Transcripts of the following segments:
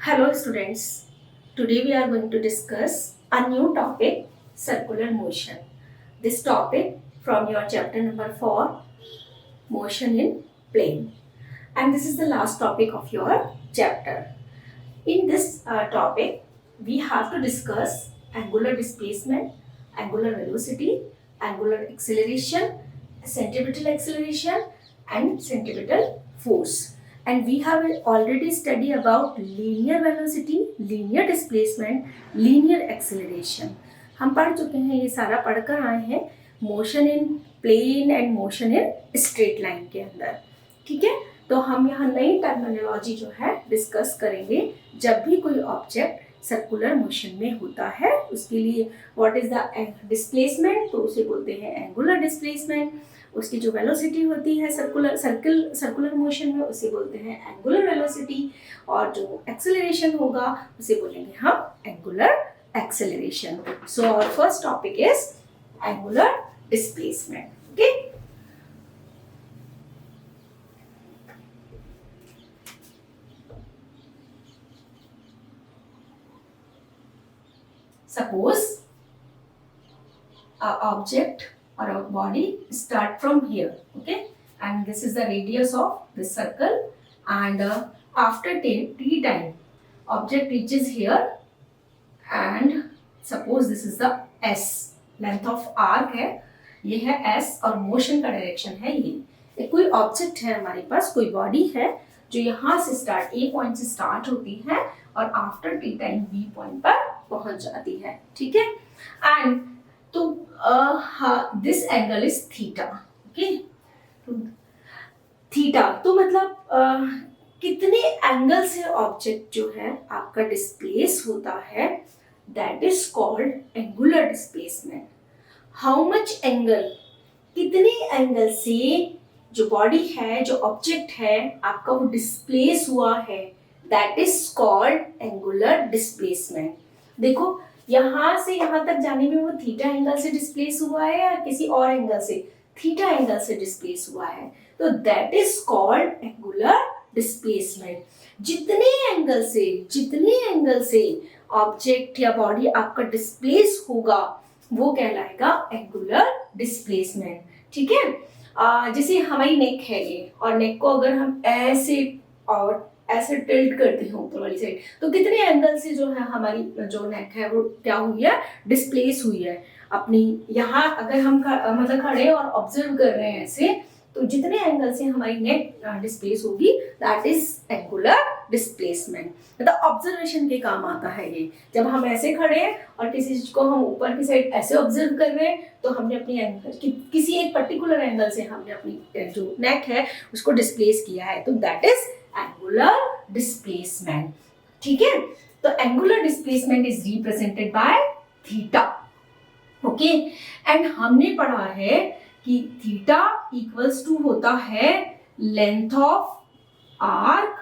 Hello students, today we are going to discuss a new topic, circular motion. This topic from your chapter number 4, motion in plane. And this is the last topic of your chapter. In this topic, we have to discuss angular displacement, angular velocity, angular acceleration, centripetal acceleration and centripetal force. And we have already studied about linear velocity, linear displacement, linear acceleration. हम पढ़ चुके हैं, ये सारा पढ़कर आए हैं motion in plane and motion in straight line के अंदर. ठीक है, तो हम यहाँ नई टर्मिनोलॉजी जो है डिस्कस करेंगे. जब भी कोई ऑब्जेक्ट सर्कुलर मोशन में होता है उसके लिए व्हाट इज द डिस्प्लेसमेंट, तो उसे बोलते हैं एंगुलर डिस्प्लेसमेंट. उसकी जो वेलोसिटी होती है सर्कुलर मोशन में उसे बोलते हैं एंगुलर वेलोसिटी. और जो एक्सेलरेशन होगा उसे बोलेंगे हम angular acceleration. So our first topic is angular displacement. Okay, suppose a object or a body start from here, okay, and this is the radius of this circle, and after t time object reaches here, and suppose this is the s length of arc है, ये है s और motion का direction है ये कोई object है हमारे पास, कोई बॉडी है जो यहाँ से स्टार्ट ए पॉइंट से स्टार्ट होती है और after T time B point पर पहुंच जाती है. ठीक है, एंड तो this angle is theta. Okay, तो थीटा तो मतलब कितने एंगल से ऑब्जेक्ट जो है आपका डिस्प्लेस होता है, that is called angular displacement. How much angle, कितने एंगल से जो बॉडी है, जो ऑब्जेक्ट है आपका वो डिस्प्लेस हुआ है, that is called angular displacement. देखो यहाँ से यहाँ तक जाने में वो थीटा एंगल से डिस्प्लेस हुआ है या किसी और एंगल से, थीटा एंगल से डिस्प्लेस हुआ है, तो that is called angular displacement. जितने एंगल से ऑब्जेक्ट या बॉडी आपका डिस्प्लेस होगा वो कहलाएगा एंगुलर डिस्प्लेसमेंट. ठीक है, जैसे हमारी नेक है ये, और नेक को अगर हम ऐसे और ऐसे टिल्ट करते हैं ऊपर वाली साइड, तो कितने एंगल से जो है हमारी जो नेक है वो क्या हुई है, डिस्प्लेस हुई है अपनी. यहाँ अगर हम मतलब खड़े और ऑब्जर्व कर रहे हैं ऐसे, तो जितने एंगल से हमारी नेक डिस्प्लेस होगी दैट इज एंगुलर डिस्प्लेसमेंट. मतलब ऑब्जर्वेशन के काम आता है ये. जब हम ऐसे खड़े हैं और किसी चीज को हम ऊपर की साइड ऐसे ऑब्जर्व कर रहे हैं, तो हमने अपनी एंगल किसी एक पर्टिकुलर एंगल से हमने अपनी जो नेक है उसको डिस्प्लेस किया है, तो दैट इज एंगुलर डिस्प्लेसमेंट. ठीक है, तो angular displacement is represented by theta. Okay, and हमने पढ़ा है कि थीटा इक्वल्स टू होता है length of arc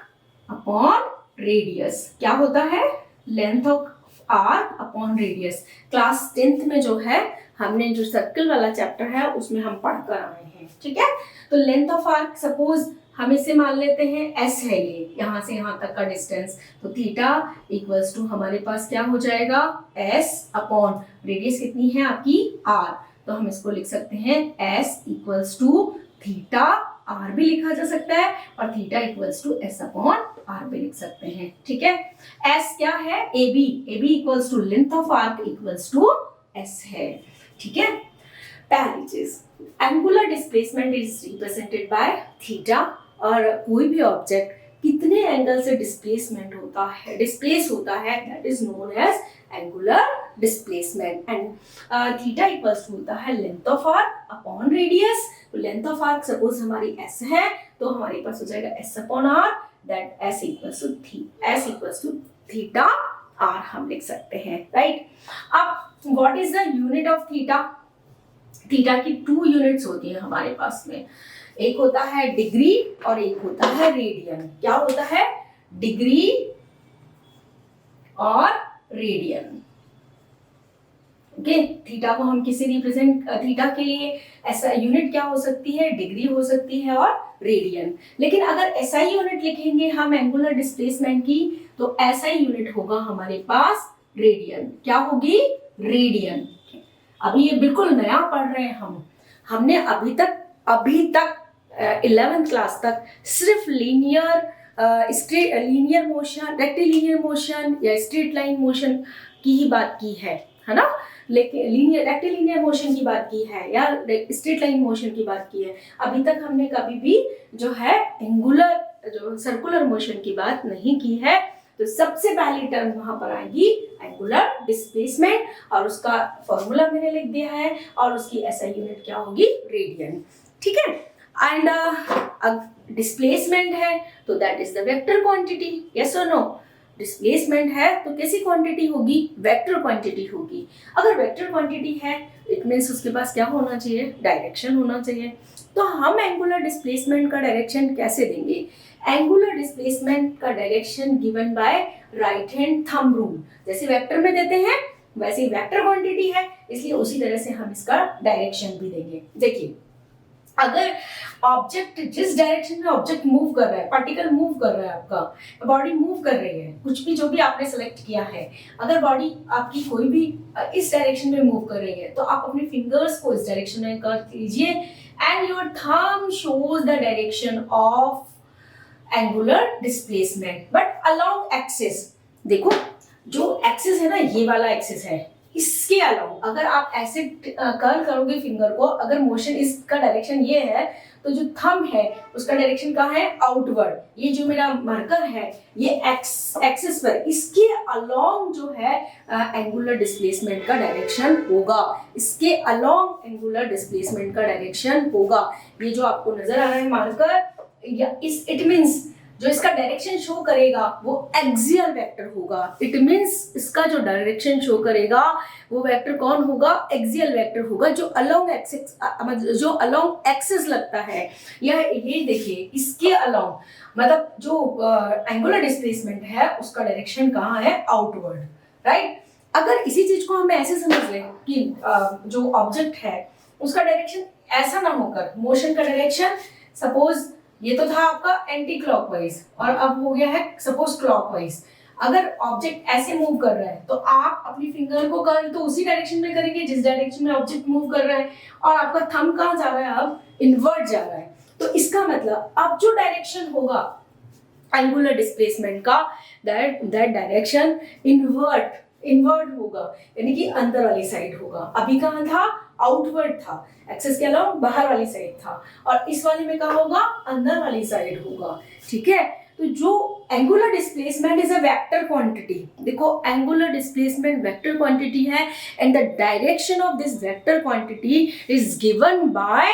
upon radius. क्या होता है, length of arc upon radius. Class 10th में जो है हमने जो सर्कल वाला चैप्टर है उसमें हम पढ़कर आए हैं. ठीक है, तो लेंथ ऑफ आर्क सपोज हम इसे मान लेते हैं s है, ये यहाँ से यहाँ तक का डिस्टेंस, तो थीटा इक्वल्स टू हमारे पास क्या हो जाएगा, s अपॉन रेडियस कितनी है आपकी r, तो हम इसको लिख सकते हैं s equals to theta r भी लिखा जा सकता है और theta equals to s upon r भी लिख सकते हैं. ठीक है, s क्या है, ab equals to length of arc equals to s है. ठीक है, पहली चीज angular displacement is represented by theta. और कोई भी ऑब्जेक्ट कितने एंगल से डिस्प्लेस होता है that is known as angular displacement. And theta equals to होता है length of arc upon radius. तो लेंथ ऑफ आर्क सपोज हमारी s है, तो हमारे पास हो जाएगा s upon r, that s equals to theta r हम लिख सकते हैं. राइट, अब what is the unit of theta. Theta की 2 यूनिट्स होती है हमारे पास में, एक होता है डिग्री और एक होता है रेडियन. क्या होता है, डिग्री और रेडियन. ओके। थीटा को हम किससे रिप्रेजेंट, थीटा के लिए ऐसा यूनिट क्या हो सकती है, डिग्री हो सकती है और रेडियन। लेकिन अगर एसआई यूनिट लिखेंगे हम एंगुलर डिस्प्लेसमेंट की, तो एसआई यूनिट होगा हमारे पास रेडियन। क्या होगी, रेडियन। अभी ये बिल्कुल नया पढ़ रहे हैं हमने अभी तक 11th क्लास तक सिर्फ लीनियर मोशन, रेक्टिलिनियर मोशन या स्ट्रेट लाइन मोशन की ही बात की है ना। लेकिन रेक्टिलिनियर मोशन की बात की है या स्ट्रेट लाइन मोशन की बात की है। अभी तक हमने कभी भी जो है एंगुलर, जो सर्कुलर मोशन की बात नहीं की है। तो सबसे पहली टर्म वहां पर आएगी एंगुलर डिस्प्लेसमेंट, और उसका फॉर्मूला मैंने लिख दिया है, और उसकी एसआई यूनिट क्या होगी, रेडियन। ठीक है। एंड डिस्प्लेसमेंट है तो that is the vector quantity, yes और नो। डिस्प्लेसमेंट है तो कैसी क्वांटिटी होगी, वेक्टर क्वांटिटी होगी। अगर वेक्टर क्वांटिटी है इट मीन्स उसके पास क्या होना चाहिए, डायरेक्शन होना चाहिए। तो हम एंगुलर डिस्प्लेसमेंट का डायरेक्शन कैसे देंगे, एंगुलर डिस्प्लेसमेंट का direction given by right hand thumb rule. जैसे वेक्टर में देते हैं वैसे ही वेक्टर क्वांटिटी है, इसलिए उसी तरह से हम इसका डायरेक्शन भी देंगे। देखिए, अगर ऑब्जेक्ट जिस डायरेक्शन में ऑब्जेक्ट मूव कर रहा है, पार्टिकल मूव कर रहा है, आपका बॉडी मूव कर रही है, कुछ भी जो भी आपने सेलेक्ट किया है, अगर बॉडी आपकी कोई भी इस डायरेक्शन में मूव कर रही है, तो आप अपने फिंगर्स को इस डायरेक्शन में कर लीजिए and your thumb shows the direction of angular displacement but along axis. देखो, जो एक्सिस है ना, ये वाला एक्सिस है, इसके अलावा अगर आप ऐसे कर्ल करोगे फिंगर को, अगर मोशन इसका डायरेक्शन ये है, तो जो थंब है उसका डायरेक्शन कहाँ है, आउटवर्ड। ये जो मेरा मार्कर है ये एक्सिस पर, इसके अलोंग जो है एंगुलर डिस्प्लेसमेंट का डायरेक्शन होगा, इसके अलोंग एंगुलर डिस्प्लेसमेंट का डायरेक्शन होगा। ये जो आपको नजर आ रहा है मार्कर, या इस इट मीन्स जो इसका डायरेक्शन शो करेगा वो एक्सियल वेक्टर होगा। इट मीन्स इसका जो डायरेक्शन शो करेगा वो वेक्टर कौन होगा, एक्सियल वेक्टर होगा, जो अलोंग एक्सिस, जो अलोंग एक्सिस लगता है। ये देखिए, इसके अलोंग, मतलब जो एंगुलर डिस्प्लेसमेंट है उसका डायरेक्शन कहाँ है, आउटवर्ड, राइट। अगर इसी चीज को हम ऐसे समझ लें कि जो ऑब्जेक्ट है उसका डायरेक्शन ऐसा ना होकर, मोशन का डायरेक्शन सपोज ये तो था आपका एंटी क्लॉकवाइज और अब हो गया है सपोज क्लॉकवाइज। अगर ऑब्जेक्ट ऐसे मूव कर रहा है तो आप अपनी फिंगर को कर्ल तो उसी डायरेक्शन में करेंगे जिस डायरेक्शन में ऑब्जेक्ट मूव कर रहा है, और आपका थंब कहाँ जा रहा है, अब इनवर्ट जा रहा है। तो इसका मतलब अब जो डायरेक्शन होगा एंगुलर डिस्प्लेसमेंट का, दैट डायरेक्शन इनवर्ट होगा, यानी कि अंदर वाली साइड होगा। अभी कहाँ था, आउटवर्ड था, एक्सिस के अलावा बाहर वाली साइड था, और इस वाले में कहाँ होगा, अंदर वाली साइड होगा। ठीक है। तो जो angular displacement is a vector quantity, देखो एंगुलर डिस्प्लेसमेंट वेक्टर क्वांटिटी है and the direction of this vector quantity is given by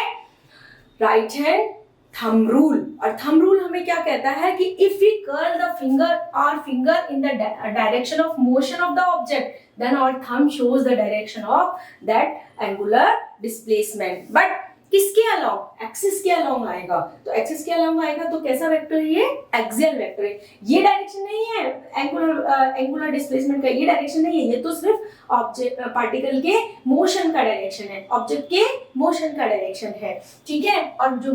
right hand thumb rule. और थंब रूल हमें क्या कहता है कि if we curl the finger in the direction of motion of the object, then our thumb shows the direction of that angular displacement। but किसके along, axis के along आएगा। तो एक्सिस के अलोंग आएगा तो कैसा वेक्टर है, ये एक्सियल वेक्टर है। ये डायरेक्शन नहीं है एंगुलर डिस्प्लेसमेंट का, ये डायरेक्शन नहीं है, ये तो सिर्फ ऑब्जेक्ट पार्टिकल के मोशन का डायरेक्शन है, ऑब्जेक्ट के मोशन का डायरेक्शन है। ठीक है। और जो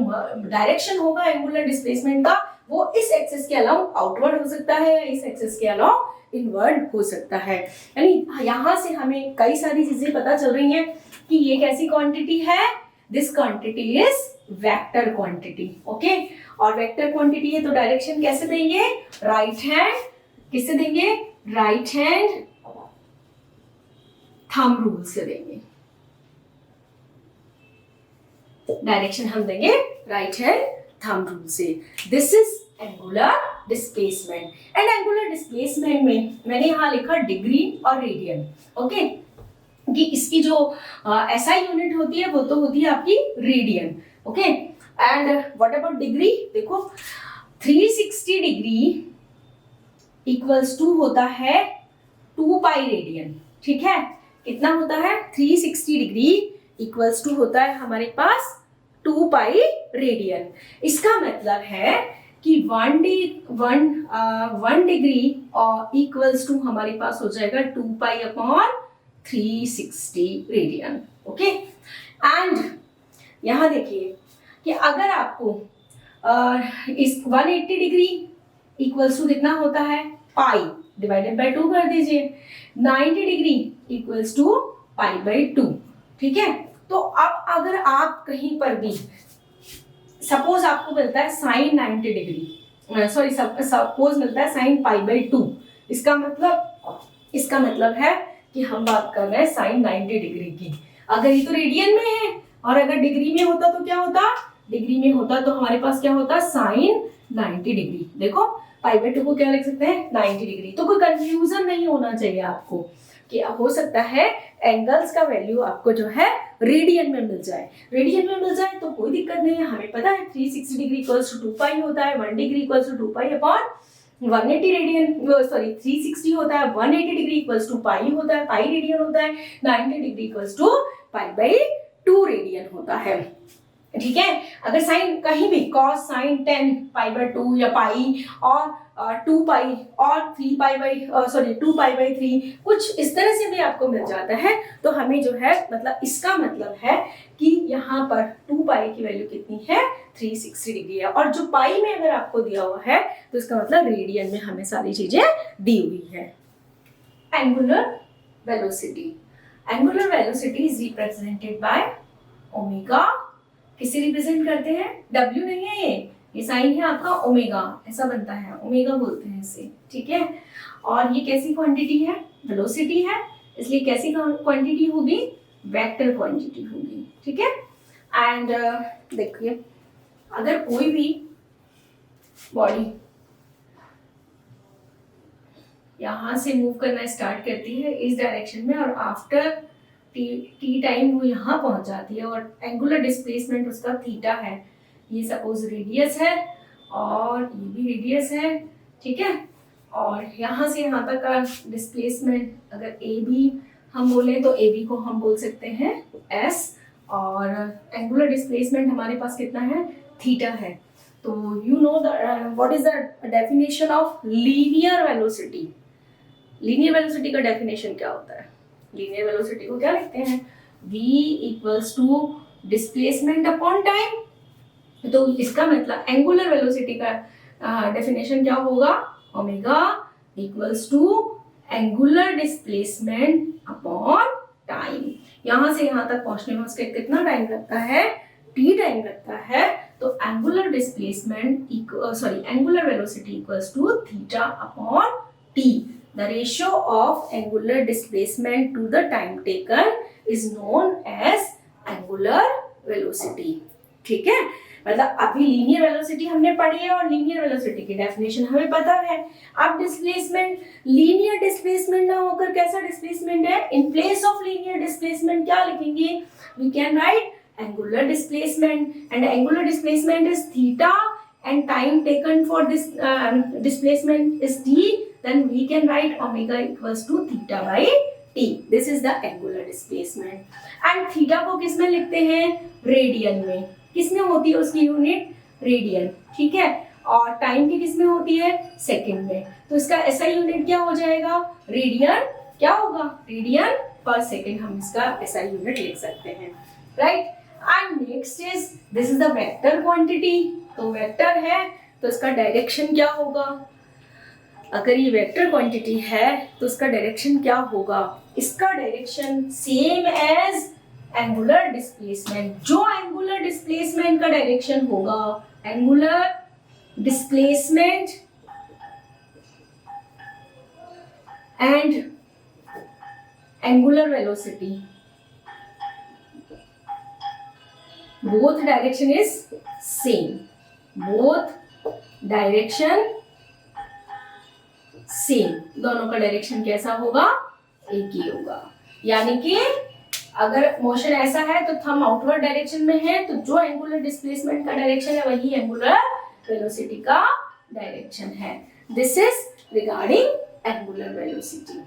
डायरेक्शन होगा एंगुलर डिस्प्लेसमेंट का वो इस एक्सिस के अलोंग आउटवर्ड हो सकता है, इस एक्सिस के अलोंग इनवर्ट हो सकता है। यानी यहाँ से हमें कई सारी चीजें पता चल रही हैं कि ये कैसी क्वांटिटी है, this quantity is vector quantity. Okay. और वेक्टर क्वांटिटी है तो डायरेक्शन कैसे देंगे, राइट हैंड, किससे देंगे, राइट हैंड थंब रूल से देंगे। डायरेक्शन हम देंगे राइट हैंड थंब रूल से। This is angular displacement. And angular displacement में मैंने यहाँ लिखा डिग्री और रेडियन। ओके। कि इसकी जो एसआई यूनिट होती है वो तो होती है आपकी radian. Okay. And what about degree, देखो 360 डिग्री इक्वल्स टू होता है 2 पाई रेडियन। ठीक है। कितना होता है, 360 डिग्री इक्वल्स टू होता है हमारे पास 2 पाई रेडियन। इसका मतलब है कि 1 डिग्री इक्वल्स टू हमारे पास हो जाएगा 2 pi upon 360 radian. Okay, and यहाँ देखिए कि अगर आपको इस 180 डिग्री इक्वल्स टू कितना होता है, पाई डिवाइडेड बाय 2 कर दीजिए, 90 degree equals to pi by 2। ठीक है, तो अब अगर आप कहीं पर भी सपोज आपको मिलता है साइन 90 डिग्री, सॉरी सपोज मिलता है साइन पाई बाय 2, इसका मतलब है कि हम बात कर रहे हैं साइन 90 डिग्री की। अगर ये तो रेडियन में है और अगर डिग्री में होता तो क्या होता, डिग्री में होता तो हमारे पास क्या होता, साइन 90 डिग्री। देखो पाई बाय 2 को क्या लिख सकते हैं, 90 डिग्री। तो कोई कंफ्यूजन नहीं होना चाहिए आपको कि हो सकता है एंगल्स का वैल्यू आपको जो है रेडियन में मिल जाए। रेडियन में मिल जाए तो कोई दिक्कत नहीं है, हमें पता है 360 डिग्री इक्वल्स टू 2 पाई होता है, 1 degree equals to 2 pi upon 180 radian, sorry 360 होता है, 180 डिग्री इक्वल्स टू पाई होता है, पाई रेडियन होता है, 90 degree equals to pi by 2 radian होता है। ठीक है, अगर साइन कहीं भी cos साइन 10 पाई बाय 2 या पाई और 2 पाई और 3 पाई बाई 2 पाई बाई 3 कुछ इस तरह से भी आपको मिल जाता है, तो हमें जो है मतलब इसका मतलब है कि यहाँ पर 2 पाई की वैल्यू कितनी है, 360 डिग्री है। और जो पाई में अगर आपको दिया हुआ है तो इसका मतलब रेडियन में हमें सारी चीजें दी हुई है। Angular velocity, angular velocity is represented by omega, किसे रिप्रेजेंट करते हैं, W नहीं है ये साइन है आपका ओमेगा, ऐसा बनता है, ओमेगा बोलते हैं इसे। ठीक है, और ये कैसी क्वांटिटी है, वेलोसिटी है, इसलिए कैसी क्वांटिटी होगी, वेक्टर क्वांटिटी होगी। ठीक है, एंड देखिए अगर कोई भी बॉडी यहां से मूव करना स्टार्ट करती है इस डायरेक्शन में और आफ्टर टी टाइम वो यहाँ पहुंच जाती है और एंगुलर डिस्प्लेसमेंट उसका थीटा है, ये सपोज रेडियस है और ये भी रेडियस है। ठीक है, और यहाँ से यहाँ तक का डिस्प्लेसमेंट अगर ए बी हम बोले तो ए बी को हम बोल सकते हैं एस, और एंगुलर डिस्प्लेसमेंट हमारे पास कितना है, थीटा है। तो you know what is the definition of linear velocity. Linear velocity का डेफिनेशन क्या होता है, लीनियर वेलोसिटी को क्या लिखते हैं, v equals to displacement upon time. तो इसका मतलब एंगुलर वेलोसिटी का डेफिनेशन क्या होगा, omega equals to angular displacement upon time. यहां से यहां तक पहुंचने में उसका कितना टाइम लगता है, t टाइम लगता है। तो angular displacement angular velocity equals to theta upon t। The ratio of angular displacement to the time taken is known as angular velocity। ठीक है, मतलब अभी लीनियर वेलोसिटी हमने पढ़ी है और लीनियर वेलोसिटी की डेफिनेशन हमें पता है। अब डिस्प्लेसमेंट, लीनियर डिस्प्लेसमेंट ना होकर कैसा डिस्प्लेसमेंट है, in place of linear displacement क्या लिखेंगे, we can write angular displacement, and angular displacement is theta and time taken for this displacement is t, then we can write omega equals to theta by t. This is the angular displacement. And theta को किस में लिखते हैं, radian में। किस में होती है उसकी यूनिट, रेडियन। ठीक है, और टाइम की किस में होती है, सेकंड में। तो इसका ऐसा यूनिट क्या हो जाएगा, रेडियन, क्या होगा, रेडियन पर सेकंड, हम इसका ऐसा यूनिट लिख सकते हैं, right. And next is this is the vector quantity. तो वेक्टर है तो इसका डायरेक्शन क्या होगा, अगर ये वेक्टर क्वांटिटी है तो इसका डायरेक्शन क्या होगा, इसका direction same as angular displacement. जो एंगुलर डिस्प्लेसमेंट का डायरेक्शन होगा, angular displacement and angular velocity, both direction is same, both direction same, दोनों का डायरेक्शन कैसा होगा, एक ही होगा। यानी कि अगर मोशन ऐसा है तो थंब आउटवर्ड डायरेक्शन में है तो जो एंगुलर डिस्प्लेसमेंट का डायरेक्शन है वही एंगुलर वेलोसिटी का डायरेक्शन है। This is regarding angular velocity.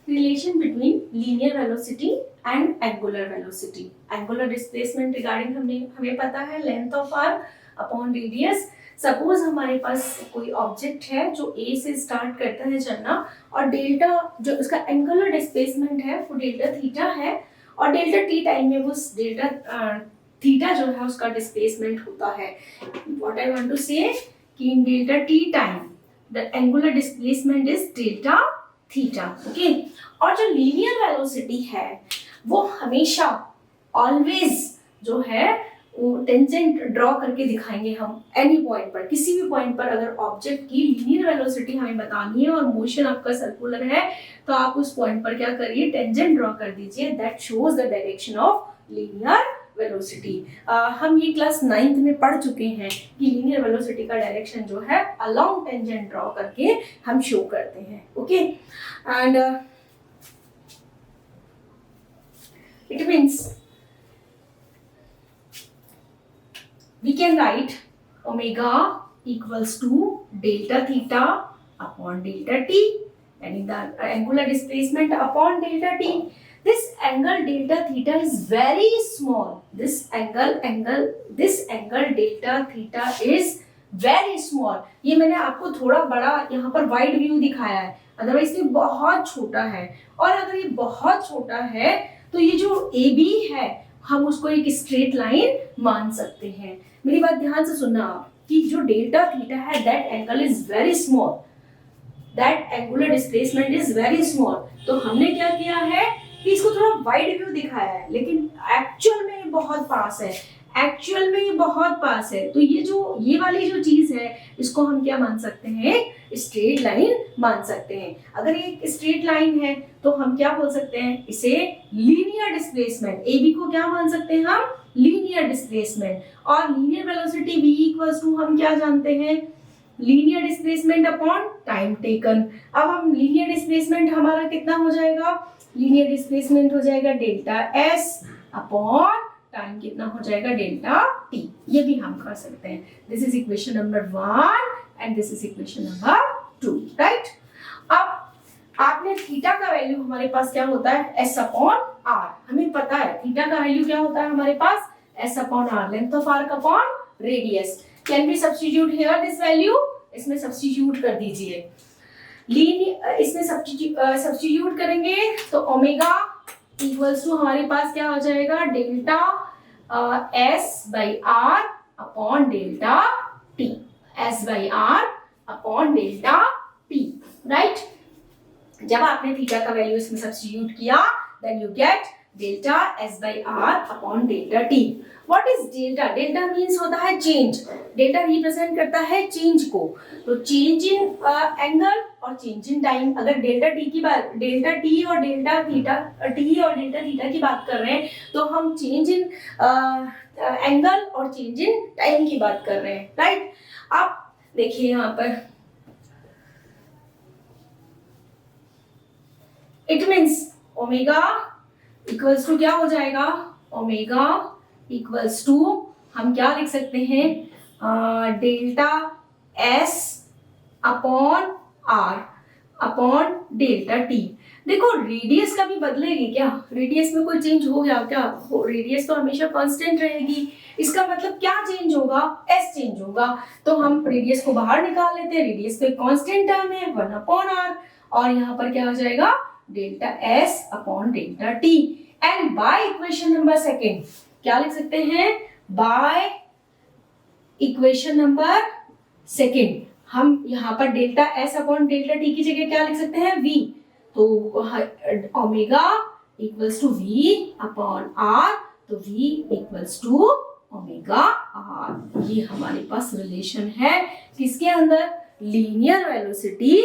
Relation between linear velocity and angular velocity. Angular displacement regarding हमें पता है length of arc upon radius, suppose हमारे पास कोई ऑब्जेक्ट है जो ए से स्टार्ट करता है चलना, और डेल्टा जो उसका एंगुलर डिस्प्लेसमेंट है वो डेल्टा थीटा है, और डेल्टा टी टाइम में वो डेल्टा थीटा जो है उसका डिस्प्लेसमेंट होता है। What I want to say कि in delta T time the angular displacement is delta theta, okay. और जो लीनियर वेलोसिटी है वो हमेशा ऑलवेज जो है वो टेंजेंट ड्रॉ करके दिखाएंगे हम एनी पॉइंट पर, किसी भी पॉइंट पर अगर ऑब्जेक्ट की लीनियर वेलोसिटी हमें बतानी है और मोशन आपका सर्कुलर है तो आप उस पॉइंट पर क्या करिए, टेंजेंट ड्रॉ कर दीजिए, that shows the direction of linear velocity. हम ये क्लास 9th में पढ़ चुके हैं कि लीनियर वेलोसिटी का डायरेक्शन जो है अलोंग टेंजेंट ड्रॉ करके हम शो करते हैं, okay. And it means we can write omega equals to delta theta upon delta t, and the angular displacement upon delta t. This angle delta theta is very small. This angle delta theta is very small. ये मैंने आपको थोड़ा बड़ा यहाँ पर wide view दिखाया है, otherwise ये बहुत छोटा है। और अगर ये बहुत छोटा है तो ये जो AB है हम उसको एक स्ट्रेट लाइन मान सकते हैं। मेरी बात ध्यान से सुनना आप कि जो डेल्टा थीटा है that angle is very small, that angular displacement is very small. तो हमने क्या किया है कि इसको थोड़ा वाइड व्यू दिखाया है, लेकिन एक्चुअल में ये बहुत पास है, एक्चुअल में ये बहुत पास है। तो ये वाली जो चीज है इसको हम क्या मान सकते हैं, स्ट्रेट लाइन मान सकते हैं। अगर ये एक स्ट्रेट लाइन है तो हम क्या बोल सकते हैं, इसे लीनियर डिस्प्लेसमेंट, AB को क्या मान सकते हैं हम, लीनियर डिस्प्लेसमेंट। और linear velocity V equals to हम क्या जानते हैं, linear displacement upon time taken. अब हम लीनियर डिस्प्लेसमेंट हमारा कितना हो जाएगा, लीनियर डिस्प्लेसमेंट हो जाएगा डेल्टा S अपॉन टाइम कितना हो जाएगा, डेल्टा t। ये भी हम कर सकते हैं। This is equation number 1 and this is equation number 2, right. अब आपने थीटा का वैल्यू हमारे पास क्या होता है, s अपॉन r। हमें पता है थीटा का वैल्यू क्या होता है हमारे पास, s upon r, length of arc upon radius. Can be substitute here this value, इसमें सब्स्टिट्यूट कर दीजिए। इसमें सब्स्टिट्यूट करेंगे तो ओमेगा इक्वल्स टू हमारे पास क्या हो जाएगा, delta s by r upon delta t, s by r upon delta t, right. जब आपने थीटा का वैल्यू इसमें सब्स्टिट्यूट किया then you get delta s by r upon delta t। What is delta, delta means होता है change, delta represent करता है change को। तो चेंज इन एंगल और चेंज इन टाइम। अगर डेल्टा t की बात, डेल्टा t और डेल्टा थीटा की बात कर रहे हैं तो हम चेंज इन एंगल और चेंज इन टाइम की बात कर रहे हैं, राइट। आप देखिए यहाँ पर it means omega equals to क्या हो जाएगा, ओमेगा इक्वल्स टू हम क्या लिख सकते हैं, delta s upon r upon delta t। देखो रेडियस का भी बदलेगी क्या, रेडियस में कोई चेंज हो गया क्या, रेडियस तो हमेशा कांस्टेंट रहेगी। इसका मतलब क्या चेंज होगा, s चेंज होगा। तो हम रेडियस को बाहर निकाल लेते हैं, रेडियस तो एक कांस्टेंट टर्म है 1 अपॉन r, और यहाँ पर क्या हो जाएगा, delta s upon delta t। And by equation number 2 क्या लिख सकते हैं, बाय इक्वेशन नंबर 2 हम यहाँ पर delta s upon delta t की जगह क्या लिख सकते हैं, v। तो omega equals to v upon r, तो v equals to omega r। ये हमारे पास रिलेशन है किसके अंदर, लीनियर वेलोसिटी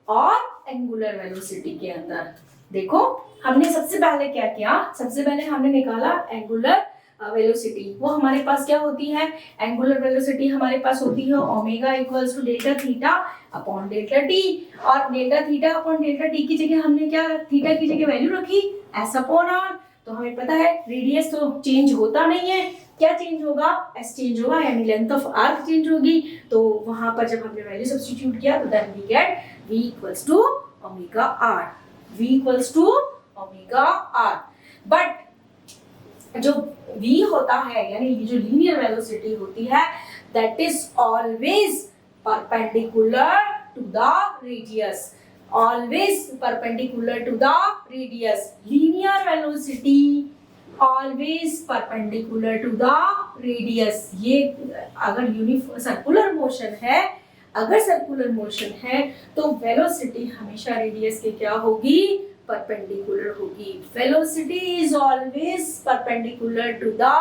और एंगुलर वेलोसिटी के अंदर। देखो हमने सबसे पहले क्या किया, सबसे पहले हमने निकाला एंगुलर वेलोसिटी। वो हमारे पास क्या होती है, एंगुलर वेलोसिटी हमारे पास होती है omega equals to delta theta upon delta T. और delta theta upon delta T की जगह हमने क्या, थीटा की जगह वैल्यू रखी s अपॉन r। तो हमें पता है रेडियस तो चेंज होता नहीं है, क्या चेंज होगा, s चेंज होगा, यानी लेंथ ऑफ आर्क चेंज होगी। तो वहां पर जब हमने वैल्यू सब्स्टिट्यूट किया तो then we get v equals to omega r, v equals to omega r। But जो v होता है यानी ये जो लीनियर वेलोसिटी होती है that is always perpendicular to the radius. Always perpendicular to the radius. Linear velocity always perpendicular to the radius. ये अगर सर्कुलर मोशन है, अगर सर्कुलर मोशन है तो वेलोसिटी हमेशा रेडियस के क्या होगी, परपेंडिकुलर होगी. Velocity is always perpendicular to the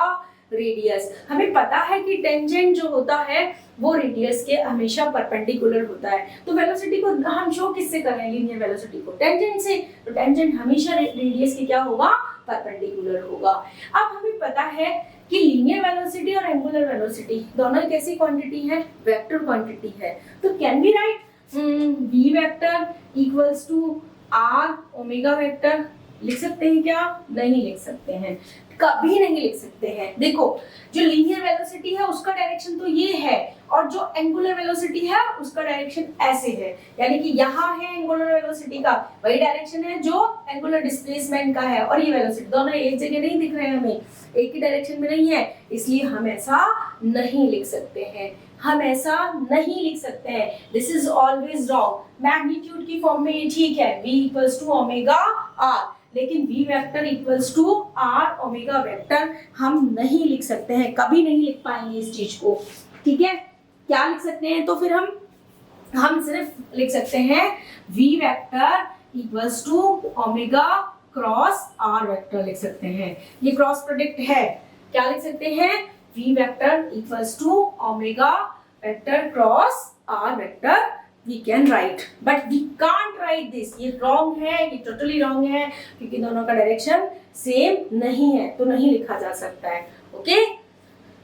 radius. हमें पता है कि टेंजेंट जो होता है वो रेडियस के हमेशा परपेंडिकुलर होता है. तो वेलोसिटी को हम शो किससे कर रहे हैं, लीनियर वेलोसिटी को टेंजेंट से. तो टेंजेंट हमेशा रेडियस के क्या होगा, परपेंडिकुलर होगा. अब हमें पता है कि लीनियर वेलोसिटी और एंगुलर वेलोसिटी दोनों कैसी क्वांटिटी है, वेक्टर क्वांटिटी है. तो can we write v vector equals to r omega vector. लिख सकते हैं क्या, नहीं लिख सकते हैं, कभी नहीं लिख सकते हैं. देखो जो लीनियर वेलोसिटी है उसका डायरेक्शन तो ये है और जो एंगुलर वेलोसिटी है उसका डायरेक्शन ऐसे है. यानी कि यहाँ है एंगुलर वेलोसिटी का वही डायरेक्शन है जो एंगुलर डिस्प्लेसमेंट का है, और ये वेलोसिटी दोनों एक जगह नहीं दिख रहे हैं, हमें एक ही डायरेक्शन में नहीं है, इसलिए हम ऐसा नहीं लिख सकते हैं. हम ऐसा नहीं लिख सकते हैं. This is always wrong. Magnitude की फॉर्म में ये ठीक है, v equals to omega r, लेकिन v vector equals to r omega vector हम नहीं लिख सकते हैं, कभी नहीं लिख पाएंगे इस चीज को. ठीक है, क्या लिख सकते हैं, तो फिर हम सिर्फ लिख सकते हैं v vector equals to omega cross r vector लिख सकते हैं. ये क्रॉस प्रोडक्ट है, क्या लिख सकते हैं, v vector equals to omega vector cross r vector we can write, but we can't write this. ये wrong है, ये totally wrong है, क्योंकि दोनों का डायरेक्शन सेम नहीं है, तो नहीं लिखा जा सकता है. ओके